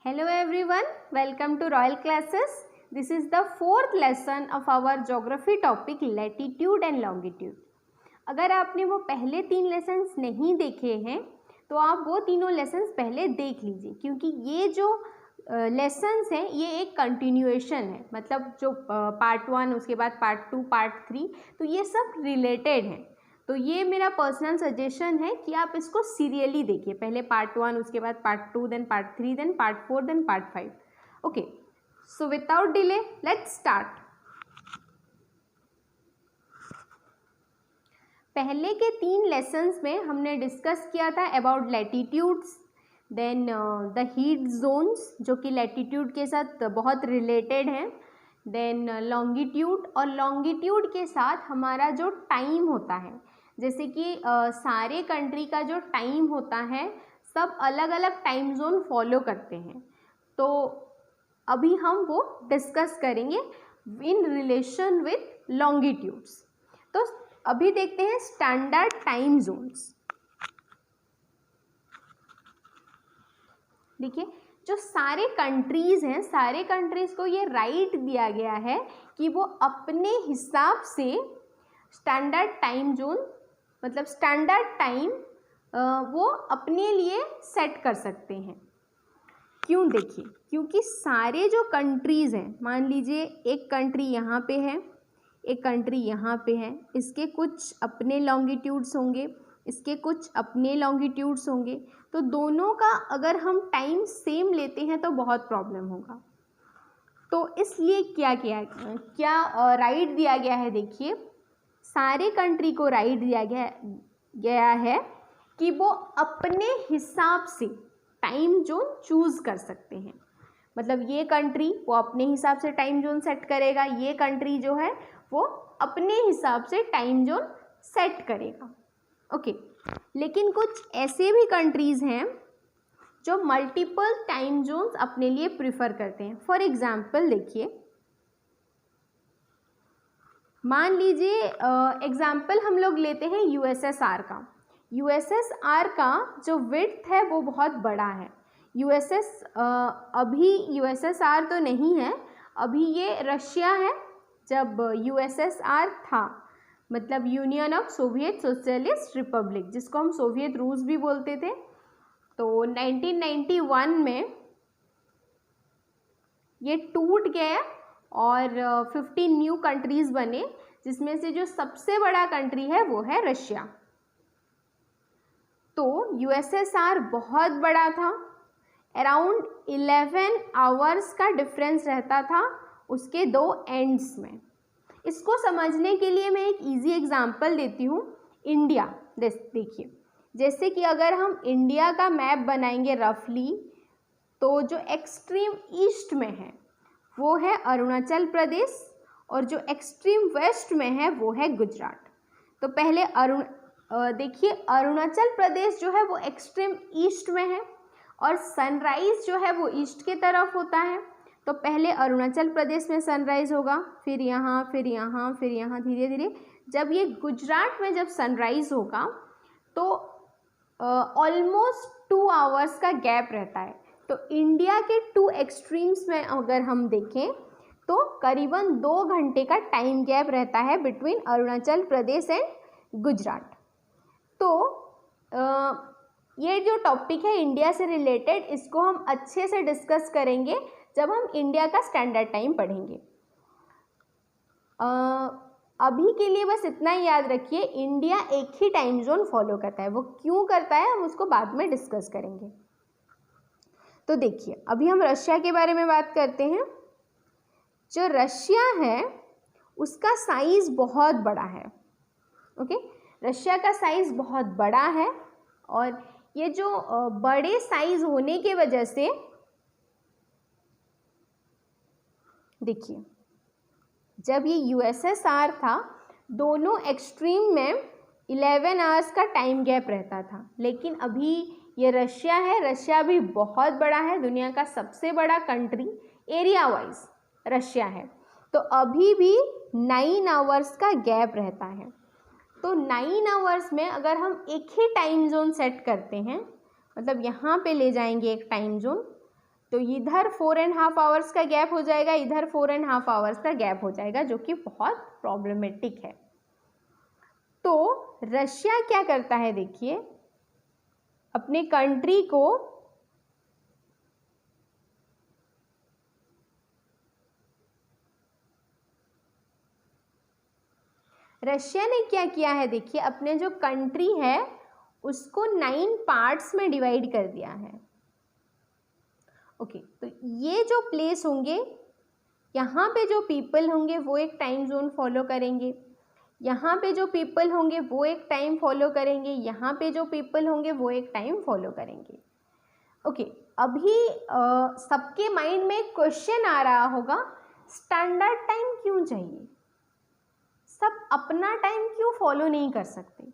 Hello everyone, welcome to Royal Classes. This is the fourth lesson of our geography topic latitude and longitude. अगर आपने वो पहले 3 lessons नहीं देखे हैं तो आप वो तीनों लेसन्स पहले देख लीजिए, क्योंकि ये जो लेसन्स हैं ये एक कंटिन्यूएशन है. मतलब जो पार्ट 1 उसके बाद पार्ट 2 पार्ट 3 तो ये सब रिलेटेड हैं. तो ये मेरा पर्सनल सजेशन है कि आप इसको सीरियली देखिए. पहले पार्ट 1 उसके बाद part 2 then part 3 then part 4 then part 5. Okay, so without delay let's start. पहले के 3 लेसन्स में हमने डिस्कस किया था about latitudes, then the heat zones जो कि लैटिट्यूड के साथ बहुत रिलेटेड हैं, देन लॉन्गिट्यूड, और लॉन्गिट्यूड के साथ हमारा जो टाइम होता है, जैसे कि सारे कंट्री का जो टाइम होता है सब अलग अलग टाइम जोन फॉलो करते हैं. तो अभी हम वो डिस्कस करेंगे इन रिलेशन विथ लॉन्गिट्यूड्स. तो अभी देखते हैं स्टैंडर्ड टाइम जोन्स. देखिए, जो सारे कंट्रीज़ हैं, सारे कंट्रीज़ को ये राइट दिया गया है कि वो अपने हिसाब से स्टैंडर्ड टाइम जोन, मतलब स्टैंडर्ड टाइम वो अपने लिए सेट कर सकते हैं. क्यों? देखिए, क्योंकि सारे जो कंट्रीज़ हैं, मान लीजिए एक कंट्री यहाँ पे है, एक कंट्री यहाँ पे है, इसके कुछ अपने लॉन्गिट्यूड्स होंगे, इसके कुछ अपने लॉन्गिट्यूड्स होंगे. तो दोनों का अगर हम टाइम सेम लेते हैं तो बहुत प्रॉब्लम होगा. तो इसलिए क्या राइट दिया गया है. देखिए, सारे कंट्री को राइट दिया गया है कि वो अपने हिसाब से टाइम जोन चूज़ कर सकते हैं. मतलब ये कंट्री वो अपने हिसाब से टाइम जोन सेट करेगा, ये कंट्री जो है वो अपने हिसाब से टाइम जोन सेट करेगा. ओके, लेकिन कुछ ऐसे भी कंट्रीज़ हैं जो मल्टीपल टाइम जोन्स अपने लिए प्रिफर करते हैं. फॉर एग्जाम्पल देखिए, मान लीजिए एग्जाम्पल हम लोग लेते हैं यूएसएसआर का. यूएसएसआर का जो विड्थ है वो बहुत बड़ा है. अभी यूएसएसआर तो नहीं है, अभी ये रशिया है. जब यूएसएसआर था, मतलब union of Soviet socialist Republic, जिसको हम सोवियत रूस भी बोलते थे, तो 1991 में ये टूट गया और 15 न्यू कंट्रीज़ बने, जिसमें से जो सबसे बड़ा कंट्री है वो है रशिया. तो यूएसएसआर बहुत बड़ा था. अराउंड 11 आवर्स का डिफरेंस रहता था उसके 2 एंड्स में. इसको समझने के लिए मैं एक इजी एग्जांपल देती हूँ. इंडिया देखिए, जैसे कि अगर हम इंडिया का मैप बनाएंगे रफली, तो जो एक्सट्रीम ईस्ट में है वो है अरुणाचल प्रदेश, और जो एक्सट्रीम वेस्ट में है वो है गुजरात. तो पहले देखिए, अरुणाचल प्रदेश जो है वो एक्सट्रीम ईस्ट में है और सनराइज़ जो है वो ईस्ट की तरफ होता है. तो पहले अरुणाचल प्रदेश में सनराइज़ होगा, फिर यहाँ, फिर यहाँ, फिर यहाँ, धीरे धीरे जब ये गुजरात में जब सनराइज़ होगा तो ऑलमोस्ट 2 आवर्स का गैप रहता है. तो इंडिया के 2 एक्सट्रीम्स में अगर हम देखें तो करीबन 2 घंटे का टाइम गैप रहता है बिटवीन अरुणाचल प्रदेश एंड गुजरात. तो ये जो टॉपिक है इंडिया से रिलेटेड, इसको हम अच्छे से डिस्कस करेंगे जब हम इंडिया का स्टैंडर्ड टाइम पढ़ेंगे. अभी के लिए बस इतना ही याद रखिए, इंडिया एक ही टाइम जोन फॉलो करता है. वो क्यों करता है हम उसको बाद में डिस्कस करेंगे. तो देखिए, अभी हम रशिया के बारे में बात करते हैं. जो रशिया है उसका साइज़ बहुत बड़ा है. ओके, रशिया का साइज़ बहुत बड़ा है, और ये जो बड़े साइज़ होने के वजह से देखिए, जब ये यूएसएसआर था, दोनों एक्सट्रीम में 11 आवर्स का टाइम गैप रहता था. लेकिन अभी ये रशिया है, रशिया भी बहुत बड़ा है, दुनिया का सबसे बड़ा कंट्री एरिया वाइज रशिया है. तो अभी भी 9 आवर्स का गैप रहता है. तो 9 आवर्स में अगर हम एक ही टाइम जोन सेट करते हैं, मतलब यहाँ पे ले जाएंगे एक टाइम जोन, तो इधर 4.5 आवर्स का गैप हो जाएगा, इधर 4.5 आवर्स का गैप हो जाएगा, जो कि बहुत प्रॉब्लमेटिक है। तो रशिया क्या करता है, देखिए अपने कंट्री को रशिया ने क्या किया है, देखिए अपने जो कंट्री है उसको 9 पार्ट्स में डिवाइड कर दिया है। ओके, तो ये जो प्लेस होंगे, यहाँ पे जो पीपल होंगे वो एक टाइम जोन फॉलो करेंगे, यहाँ पे जो पीपल होंगे वो एक टाइम फॉलो करेंगे, यहाँ पे जो पीपल होंगे वो एक टाइम फॉलो करेंगे। ओके, अभी सबके माइंड में एक क्वेश्चन आ रहा होगा, स्टैंडर्ड टाइम क्यों चाहिए, सब अपना टाइम क्यों फॉलो नहीं कर सकते?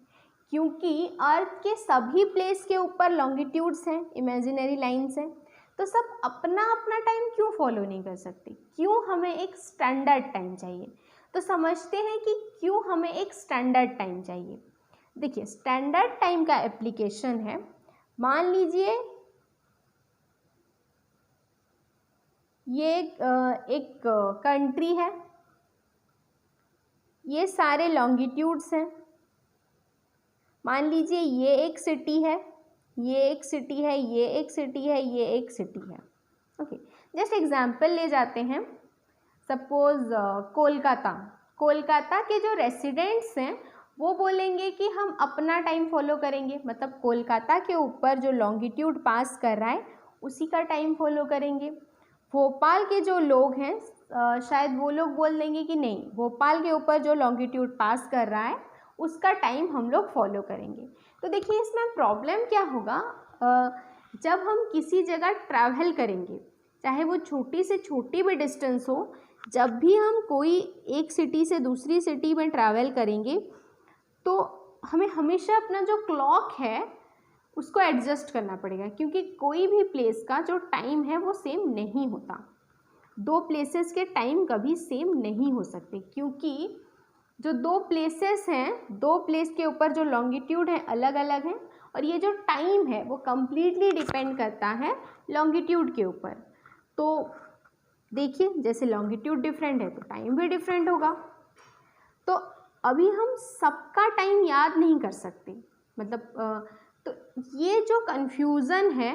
क्योंकि अर्थ के सभी प्लेस के ऊपर लॉन्गिट्यूड्स हैं, इमेजिनरी लाइंस हैं, तो सब अपना अपना टाइम क्यों फॉलो नहीं कर सकते? क्यों हमें एक स्टैंडर्ड टाइम चाहिए? तो समझते हैं कि क्यों हमें एक स्टैंडर्ड टाइम चाहिए। देखिए स्टैंडर्ड टाइम का एप्लीकेशन है, मान लीजिए ये एक कंट्री है, ये सारे लॉन्गिट्यूड्स हैं, मान लीजिए ये एक सिटी है, ये एक सिटी है, ये एक सिटी है, ये एक सिटी है। ओके, जस्ट एग्जाम्पल ले जाते हैं, सपोज कोलकाता के जो रेसिडेंट्स हैं वो बोलेंगे कि हम अपना टाइम फॉलो करेंगे, मतलब कोलकाता के ऊपर जो लॉन्गिट्यूड पास कर रहा है उसी का टाइम फॉलो करेंगे। भोपाल के जो लोग हैं शायद वो लोग बोल देंगे कि नहीं, भोपाल के ऊपर जो लॉन्गिट्यूड पास कर रहा है उसका टाइम हम लोग फॉलो करेंगे। तो देखिए इसमें प्रॉब्लम क्या होगा, जब हम किसी जगह ट्रैवल करेंगे, चाहे वो छोटी से छोटी भी डिस्टेंस हो, जब भी हम कोई एक सिटी से दूसरी सिटी में ट्रैवल करेंगे तो हमें हमेशा अपना जो क्लॉक है उसको एडजस्ट करना पड़ेगा, क्योंकि कोई भी प्लेस का जो टाइम है वो सेम नहीं होता। दो प्लेसेस के टाइम कभी सेम नहीं हो सकते, क्योंकि जो दो प्लेसेस हैं, दो प्लेस के ऊपर जो लॉन्गिट्यूड है अलग अलग हैं, और ये जो टाइम है वो कम्प्लीटली डिपेंड करता है लॉन्गिट्यूड के ऊपर। तो देखिए जैसे लॉन्गिट्यूड डिफरेंट है तो टाइम भी डिफरेंट होगा। तो अभी हम सबका टाइम याद नहीं कर सकते, मतलब तो ये जो कन्फ्यूज़न है,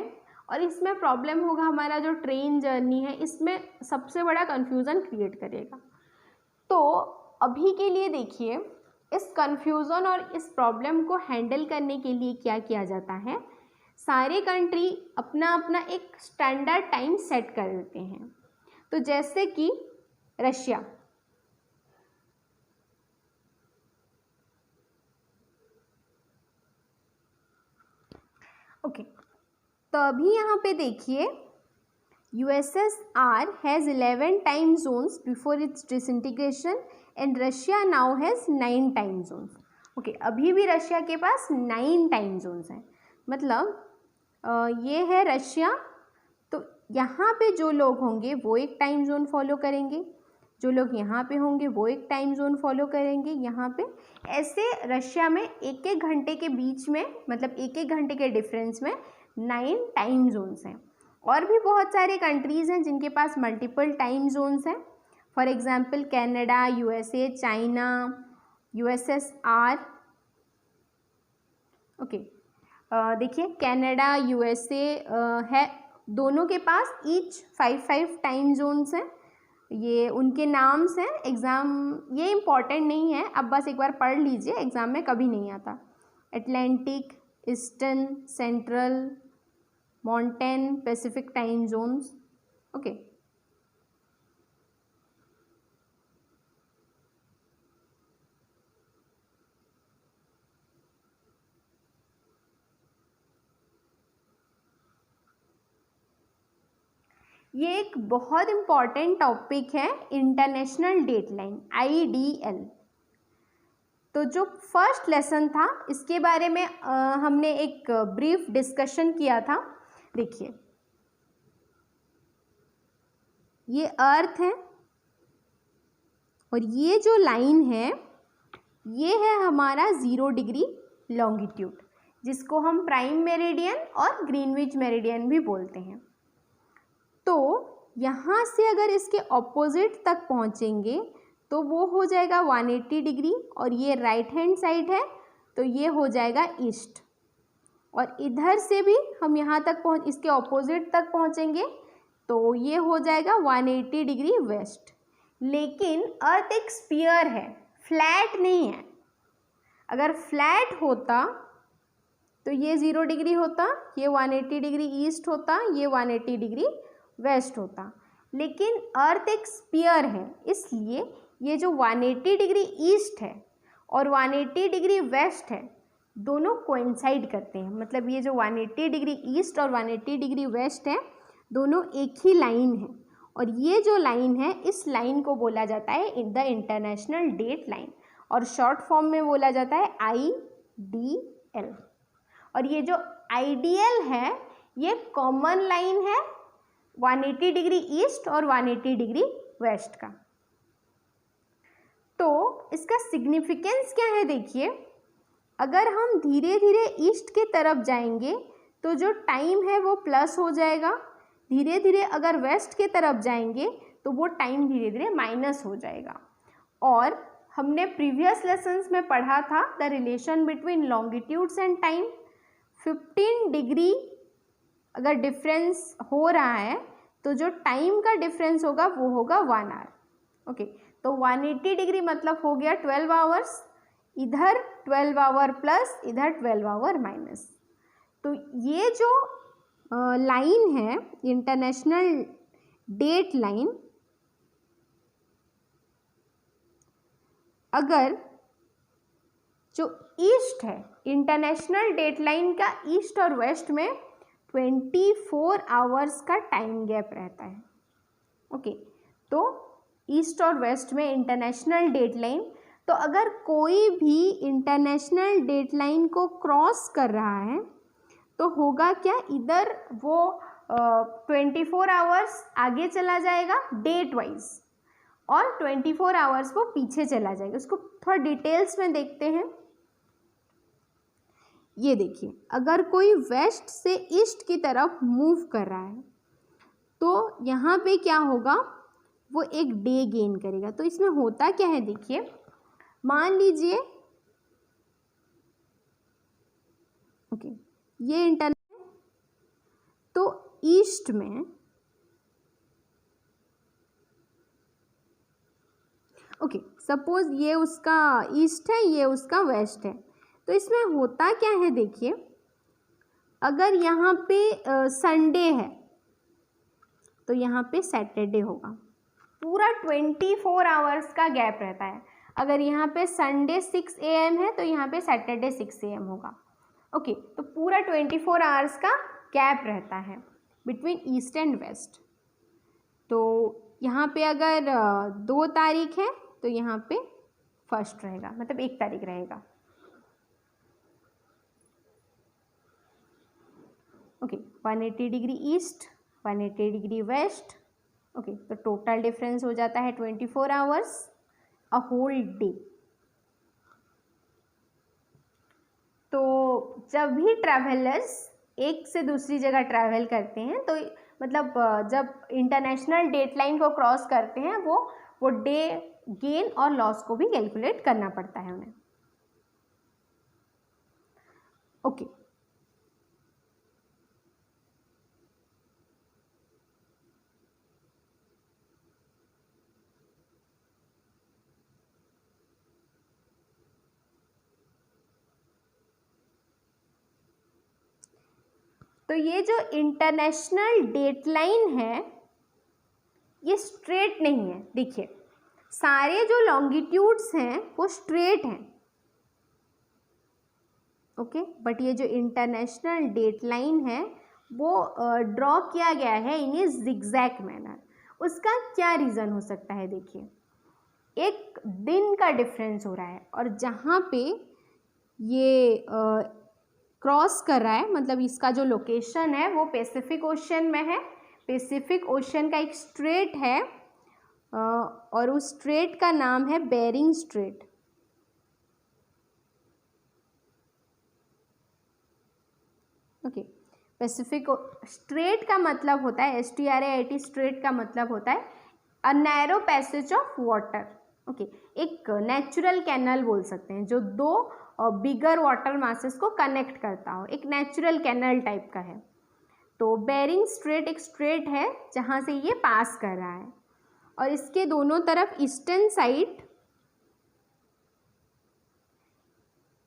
और इसमें प्रॉब्लम होगा हमारा जो ट्रेन जर्नी है, इसमें सबसे बड़ा कन्फ्यूज़न क्रिएट करेगा। तो अभी के लिए देखिए इस कन्फ्यूज़न और इस प्रॉब्लम को हैंडल करने के लिए क्या किया जाता है, सारे कंट्री अपना अपना एक स्टैंडर्ड टाइम सेट कर देते हैं। तो जैसे कि रशिया, ओके, तो अभी यहाँ पे देखिए USSR has 11 time zones before its disintegration and Russia now has 9 time zones. Okay, अभी भी रशिया के पास 9 टाइम जोन्स हैं, मतलब ये है रशिया। तो यहाँ पे जो लोग होंगे वो एक टाइम जोन फॉलो करेंगे, जो लोग यहाँ पे होंगे वो एक टाइम जोन फॉलो करेंगे यहाँ पे। ऐसे रशिया में एक एक घंटे के बीच में, मतलब एक एक घंटे के डिफरेंस में 9 टाइम जोन्स हैं। और भी बहुत सारे कंट्रीज़ हैं जिनके पास मल्टीपल टाइम जोन्स हैं, for example Canada, USA, China, USSR। Okay, देखिए कनाडा, USA है, दोनों के पास ईच 5 टाइम जोन्स हैं। ये उनके नाम्स हैं, एग्ज़ाम ये इम्पॉर्टेंट नहीं है, अब बस एक बार पढ़ लीजिए, एग्ज़ाम में कभी नहीं आता। Atlantic, eastern, central, mountain, Pacific time zones. Okay, ये एक बहुत इम्पॉर्टेंट टॉपिक है, इंटरनेशनल डेटलाइन, IDL। तो जो फर्स्ट लेसन था इसके बारे में हमने एक ब्रीफ डिस्कशन किया था। देखिए ये अर्थ है और ये जो लाइन है ये है हमारा 0 डिग्री लॉन्गिट्यूड, जिसको हम प्राइम मेरिडियन और ग्रीनविच मेरिडियन भी बोलते हैं। तो यहाँ से अगर इसके ऑपोजिट तक पहुँचेंगे तो वो हो जाएगा 180 डिग्री, और ये राइट हैंड साइड है तो ये हो जाएगा ईस्ट। और इधर से भी हम यहाँ तक इसके ऑपोजिट तक पहुँचेंगे तो ये हो जाएगा 180 डिग्री वेस्ट। लेकिन अर्थ एक स्फीयर है, फ्लैट नहीं है। अगर फ्लैट होता तो ये 0 डिग्री होता, ये 180 डिग्री ईस्ट होता, ये 180 डिग्री वेस्ट होता। लेकिन अर्थ एक स्फीयर है, इसलिए ये जो 180 डिग्री ईस्ट है और 180 डिग्री वेस्ट है दोनों कोइंसाइड करते हैं। मतलब ये जो 180 डिग्री ईस्ट और 180 डिग्री वेस्ट है दोनों एक ही लाइन है, और ये जो लाइन है इस लाइन को बोला जाता है द इंटरनेशनल डेट लाइन, और शॉर्ट फॉर्म में बोला जाता है IDL। और ये जो IDL है ये कॉमन लाइन है 180 डिग्री ईस्ट और 180 डिग्री वेस्ट का। तो इसका सिग्निफिकेंस क्या है देखिए, अगर हम धीरे धीरे ईस्ट की तरफ जाएंगे तो जो टाइम है वो प्लस हो जाएगा, धीरे धीरे अगर वेस्ट की तरफ जाएंगे तो वो टाइम धीरे धीरे माइनस हो जाएगा। और हमने प्रीवियस लेसन्स में पढ़ा था the relation between longitudes and time. 15 degree अगर डिफरेंस हो रहा है तो जो टाइम का डिफरेंस होगा वो होगा 1 आवर। ओके, तो 180 डिग्री मतलब हो गया 12 आवर्स, इधर 12 आवर प्लस इधर 12 आवर माइनस। तो ये जो लाइन है इंटरनेशनल डेट लाइन, अगर जो ईस्ट है इंटरनेशनल डेट लाइन का ईस्ट और वेस्ट में 24 आवर्स का टाइम गैप रहता है। ओके, तो ईस्ट और वेस्ट में इंटरनेशनल डेट लाइन, तो अगर कोई भी इंटरनेशनल डेट लाइन को क्रॉस कर रहा है तो होगा क्या, इधर वो 24 आवर्स आगे चला जाएगा डेट वाइज और 24 आवर्स वो पीछे चला जाएगा। उसको थोड़ा डिटेल्स में देखते हैं। ये देखिए, अगर कोई वेस्ट से ईस्ट की तरफ मूव कर रहा है तो यहाँ पे क्या होगा, वो एक डे गेन करेगा। तो इसमें होता क्या है देखिए, मान लीजिए ओके ये इंटरनल है, तो ईस्ट में ओके सपोज ये उसका ईस्ट है, ये उसका वेस्ट है। तो इसमें होता क्या है देखिए, अगर यहाँ पे संडे है तो यहाँ पे सैटरडे होगा। पूरा 24 आवर्स का गैप रहता है। अगर यहाँ पे संडे 6 AM है तो यहाँ पे सैटरडे 6 AM होगा। ओके, तो पूरा 24 आवर्स का गैप रहता है बिटवीन ईस्ट एंड वेस्ट। तो यहाँ पे अगर 2 तारीख है तो यहाँ पे फर्स्ट रहेगा, मतलब 1 तारीख रहेगा। Okay, 180 degree east, 180 degree west. Okay, तो टोटल डिफरेंस हो जाता है 24 आवर्स, अ होल डे। तो जब भी ट्रैवलर्स एक से दूसरी जगह ट्रैवल करते हैं तो मतलब जब इंटरनेशनल डेट लाइन को क्रॉस करते हैं वो डे गेन और लॉस को भी कैलकुलेट करना पड़ता है उन्हें। ओके, तो ये जो इंटरनेशनल डेट लाइन है ये स्ट्रेट नहीं है। देखिए, सारे जो लॉन्गिट्यूड्स हैं वो स्ट्रेट हैं, ओके, बट ये जो इंटरनेशनल डेट लाइन है वो ड्रॉ किया गया है इन ए जिगजैग मैनर। उसका क्या रीज़न हो सकता है देखिए, एक दिन का डिफरेंस हो रहा है और जहाँ पे ये क्रॉस कर रहा है, मतलब इसका जो लोकेशन है वो पैसिफिक ओशन में है। पैसिफिक ओशन का एक स्ट्रेट है और उस स्ट्रेट का नाम है Bering strait. Okay, Pacific strait का मतलब होता है, STRAIT स्ट्रेट का मतलब होता है a narrow passage of water. Okay, एक नेचुरल कैनल बोल सकते हैं जो दो बिगर वाटर मासेस को कनेक्ट करता हो, एक नेचुरल कैनल टाइप का है। तो बेरिंग स्ट्रेट एक स्ट्रेट है जहाँ से ये पास कर रहा है और इसके दोनों तरफ eastern side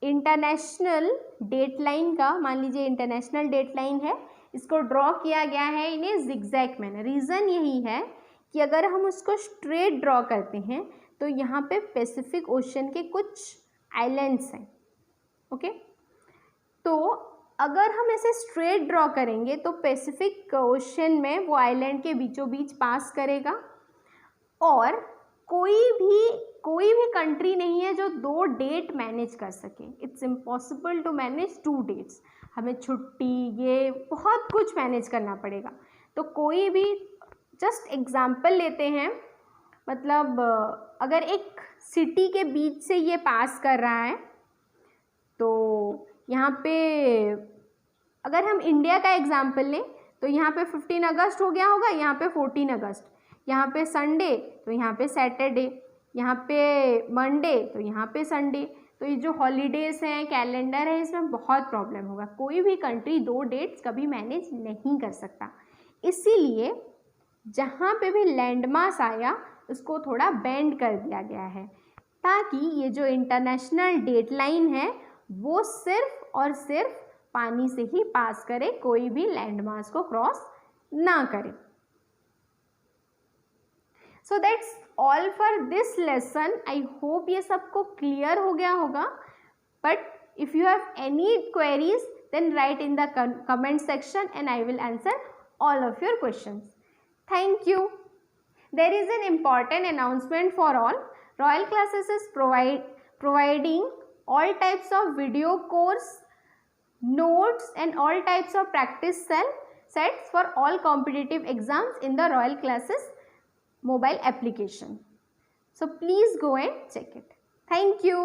international date line का, मान लीजिए इंटरनेशनल डेट लाइन है, इसको ड्रॉ किया गया है इन ए जिगजैग मैनर। रीज़न यही है कि अगर हम उसको स्ट्रेट ड्रॉ करते हैं तो यहाँ पे पैसिफिक ओशन के कुछ आइलैंड्स हैं। ओके, तो अगर हम ऐसे स्ट्रेट ड्रॉ करेंगे तो पैसिफिक ओशन में वो आइलैंड के बीचों बीच पास करेगा और कोई भी कंट्री नहीं है जो 2 डेट मैनेज कर सके। It's impossible to manage 2 dates. हमें छुट्टी ये बहुत कुछ मैनेज करना पड़ेगा। तो कोई भी, जस्ट एग्जाम्पल लेते हैं, मतलब अगर एक सिटी के बीच से ये पास कर रहा है तो यहाँ पे अगर हम इंडिया का एग्जाम्पल लें तो यहाँ पे 15 अगस्त हो गया होगा, यहाँ पे 14 अगस्त, यहाँ पे संडे तो यहाँ पे सैटरडे, यहाँ पे मंडे तो यहाँ पे संडे। तो ये जो हॉलीडेज़ हैं, कैलेंडर है, इसमें बहुत प्रॉब्लम होगा। कोई भी कंट्री 2 डेट्स कभी मैनेज नहीं कर सकता। इसीलिए जहाँ पे भी लैंडमास आया उसको थोड़ा बेंड कर दिया गया है ताकि ये जो इंटरनेशनल डेट लाइन है वो सिर्फ और सिर्फ पानी से ही पास करे, कोई भी लैंडमास को क्रॉस ना करे। So that's all for this lesson. I hope ये सबको क्लियर हो गया होगा, but if you have any queries then write in the comment section and I will answer all of your questions. Thank you. There is an important announcement for all. Royal Classes is providing all types of video course, notes and all types of practice sets for all competitive exams in the Royal Classes mobile application. So please go and check it. Thank you.